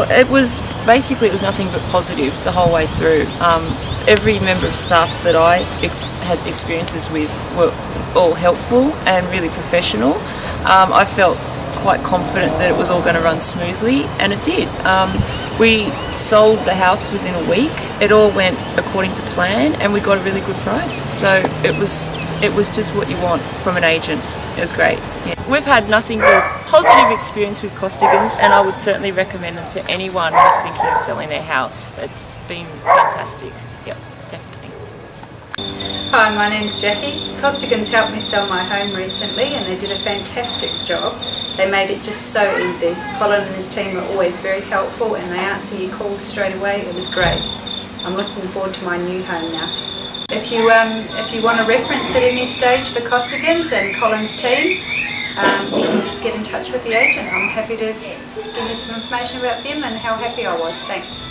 It was nothing but positive the whole way through. Every member of staff that I had experiences with were all helpful and really professional. I felt quite confident that it was all going to run smoothly, and it did. We sold the house within a week. It all went according to plan, and we got a really good price. So it was just what you want from an agent. It was great. Yeah. We've had nothing but positive experience with Costigans, and I would certainly recommend them to anyone who's thinking of selling their house. It's been fantastic. Yep, definitely. Hi, my name's Jackie. Costigans helped me sell my home recently, and they did a fantastic job. They made it just so easy. Colin and his team are always very helpful, and they answer your calls straight away. It was great. I'm looking forward to my new home now. If you want a reference at any stage for Costigans and Colin's team, you can just get in touch with the agent. I'm happy to give you some information about them and how happy I was. Thanks.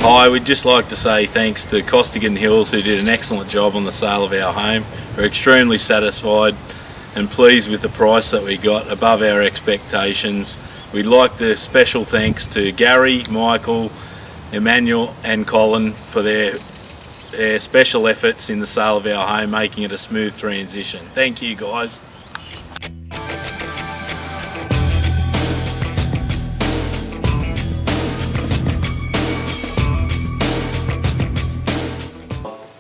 Hi, we'd just like to say thanks to Costigan Hills, who did an excellent job on the sale of our home. We're extremely satisfied and pleased with the price that we got, above our expectations. We'd like to special thanks to Gary, Michael, Emmanuel and Colin for their special efforts in the sale of our home, making it a smooth transition. Thank you guys.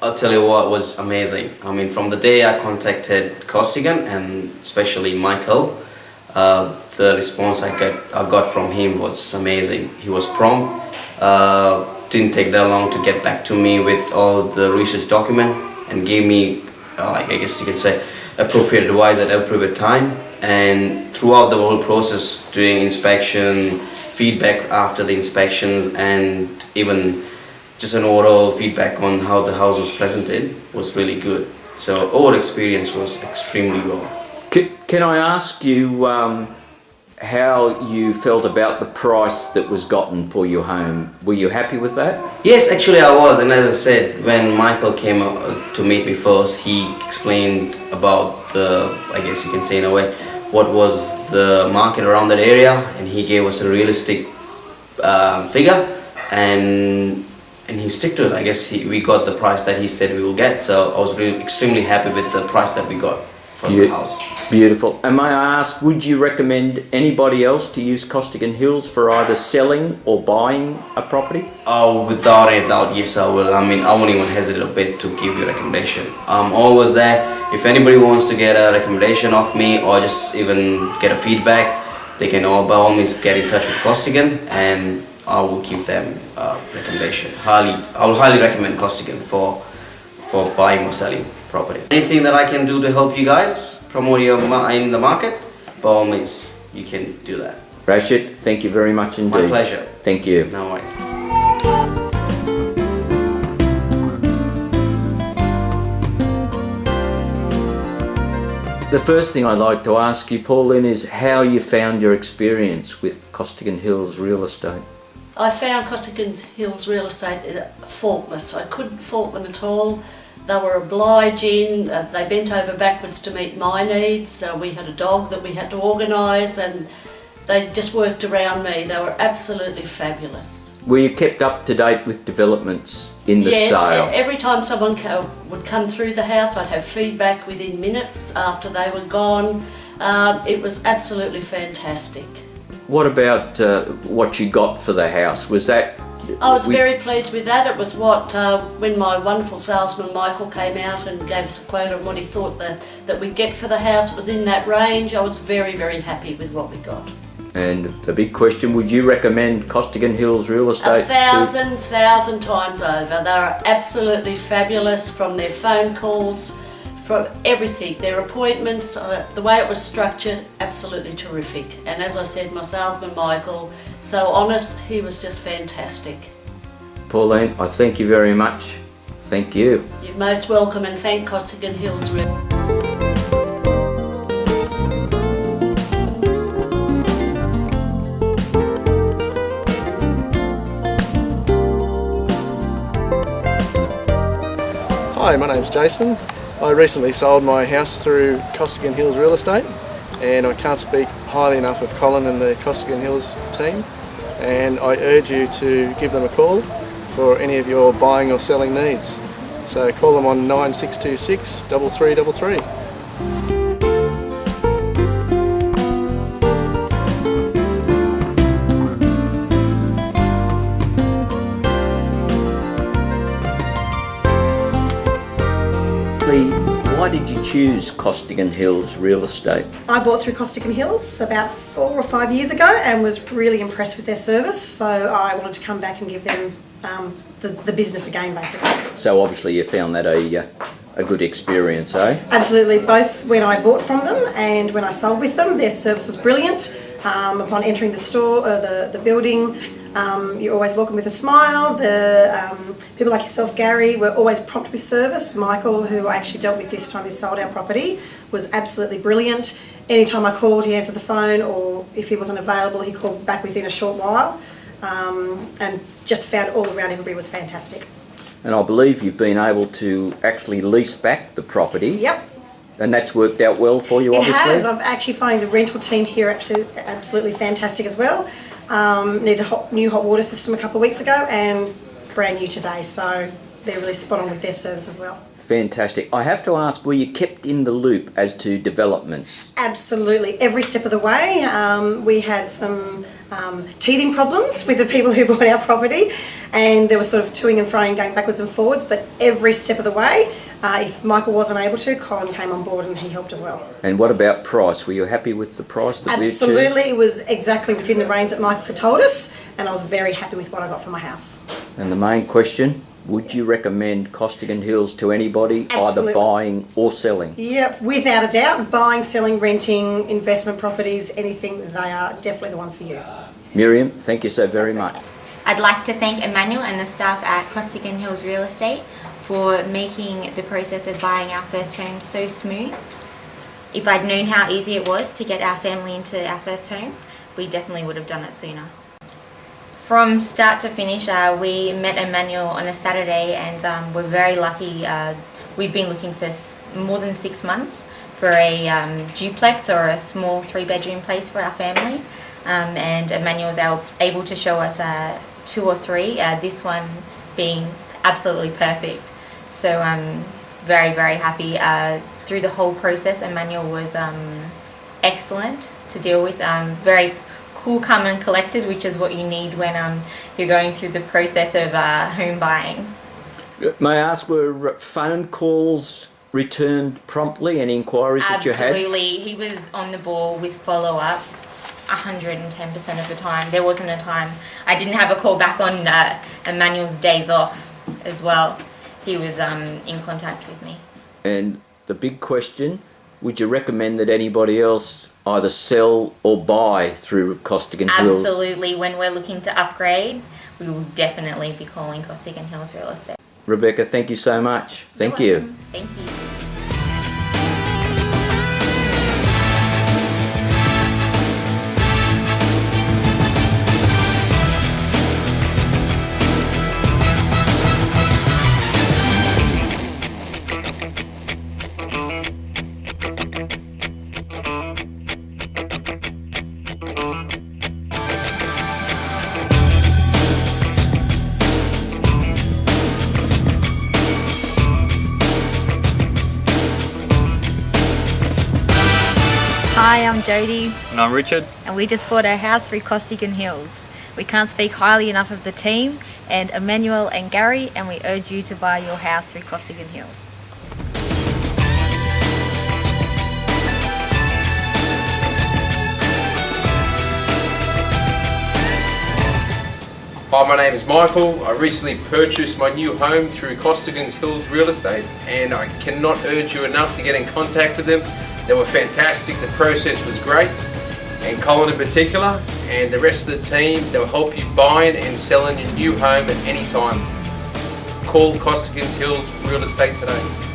I'll tell you what, was amazing. I mean, from the day I contacted Costigan and especially Michael, the response I got from him was amazing. He was prompt, didn't take that long to get back to me with all the research document and gave me, I guess you could say, appropriate advice at appropriate time. And throughout the whole process, doing inspection, feedback after the inspections, and even just an overall feedback on how the house was presented was really good. So overall experience was extremely well. Can I ask you how you felt about the price that was gotten for your home? Were you happy with that? Yes, actually I was, and as I said, when Michael came to meet me first, he explained about the, I guess you can say in a way, what was the market around that area, and he gave us a realistic figure, and he stuck to it. I guess we got the price that he said we will get, so I was really extremely happy with the price that we got from the house. Beautiful. And may I ask, would you recommend anybody else to use Costigan Hills for either selling or buying a property? Oh, without a doubt, yes I will. I mean, I won't even hesitate a bit to give you a recommendation. I'm always there. If anybody wants to get a recommendation of me or just even get a feedback, they can by all means get in touch with Costigan, and I will give them a recommendation. I will highly recommend Costigan for buying or selling property. Anything that I can do to help you guys promote your in the market, by all means, you can do that. Rashid, thank you very much indeed. My pleasure. Thank you. No worries. The first thing I'd like to ask you, Pauline, is how you found your experience with Costigan Hills Real Estate. I found Costigan Hills Real Estate faultless. I couldn't fault them at all. They were obliging, they bent over backwards to meet my needs. We had a dog that we had to organise, and they just worked around me. They were absolutely fabulous. Were you kept up to date with developments in the sale? Yes, every time someone would come through the house, I'd have feedback within minutes after they were gone. It was absolutely fantastic. What about what you got for the house? Was that... I was very pleased with that. It was what, when my wonderful salesman Michael came out and gave us a quote on what he thought that we'd get for the house, it was in that range. I was very, very happy with what we got. And the big question, would you recommend Costigan Hills Real Estate? 1,000 times over. They're absolutely fabulous, from their phone calls, from everything, their appointments, the way it was structured, absolutely terrific. And as I said, my salesman Michael, so honest, he was just fantastic. Pauline, I thank you very much. Thank you. You're most welcome, and thank Costigan Hills Real. Hi, my name's Jason. I recently sold my house through Costigan Hills Real Estate, and I can't speak highly enough of Colin and the Costigan Hills team, and I urge you to give them a call for any of your buying or selling needs. So call them on 9626 3333. Why did you choose Costigan Hills Real Estate? I bought through Costigan Hills about 4 or 5 years ago and was really impressed with their service, so I wanted to come back and give them the business again, basically. So obviously you found that a good experience, eh? Absolutely, both when I bought from them and when I sold with them, their service was brilliant. Upon entering the store, the building, you're always welcome with a smile. The people like yourself, Gary, were always prompt with service. Michael, who I actually dealt with this time, who sold our property, was absolutely brilliant. Anytime I called, he answered the phone, or if he wasn't available, he called back within a short while. And just found all around everybody was fantastic. And I believe you've been able to actually lease back the property. Yep. And that's worked out well for you, obviously? It has. I'm actually finding the rental team here absolutely fantastic as well. Needed a new hot water system a couple of weeks ago and brand new today, so they're really spot on with their service as well. Fantastic. I have to ask, were you kept in the loop as to developments? Absolutely. Every step of the way. We had some teething problems with the people who bought our property, and there was sort of toing and froing, going backwards and forwards, but every step of the way, if Michael wasn't able to, Colin came on board and he helped as well. And what about price? Were you happy with the price that we achieved? Absolutely. It was exactly within the range that Michael had told us, and I was very happy with what I got for my house. And the main question, would you recommend Costigan Hills to anybody, Absolutely. either buying or selling? Yep, without a doubt. Buying, selling, renting, investment properties, anything, they are definitely the ones for you. Miriam, thank you so very much. I'd like to thank Emmanuel and the staff at Costigan Hills Real Estate for making the process of buying our first home so smooth. If I'd known how easy it was to get our family into our first home, we definitely would have done it sooner. From start to finish, we met Emmanuel on a Saturday, and we're very lucky. We've been looking for more than 6 months for a duplex or a small 3-bedroom place for our family, and Emmanuel was able to show us 2 or 3, this one being absolutely perfect. So I'm very, very happy. Through the whole process, Emmanuel was excellent to deal with, very cool, calm and collected, which is what you need when you're going through the process of home buying. May I ask, were phone calls returned promptly, any inquiries that you had? Absolutely. He was on the ball with follow-up 110% of the time. There wasn't a time I didn't have a call back on Emmanuel's days off as well. He was in contact with me. And the big question, would you recommend that anybody else either sell or buy through Costigan Hills? Absolutely. When we're looking to upgrade, we will definitely be calling Costigan Hills Real Estate. Rebecca, thank you so much. Thank you. Thank you. Hi, I'm Jodie. And I'm Richard. And we just bought our house through Costigan Hills. We can't speak highly enough of the team and Emmanuel and Gary, and we urge you to buy your house through Costigan Hills. Hi, my name is Michael. I recently purchased my new home through Costigan Hills Real Estate, and I cannot urge you enough to get in contact with them. They were fantastic, the process was great, and Colin in particular, and the rest of the team, they'll help you buying and selling your new home at any time. Call Costigan Hills Real Estate today.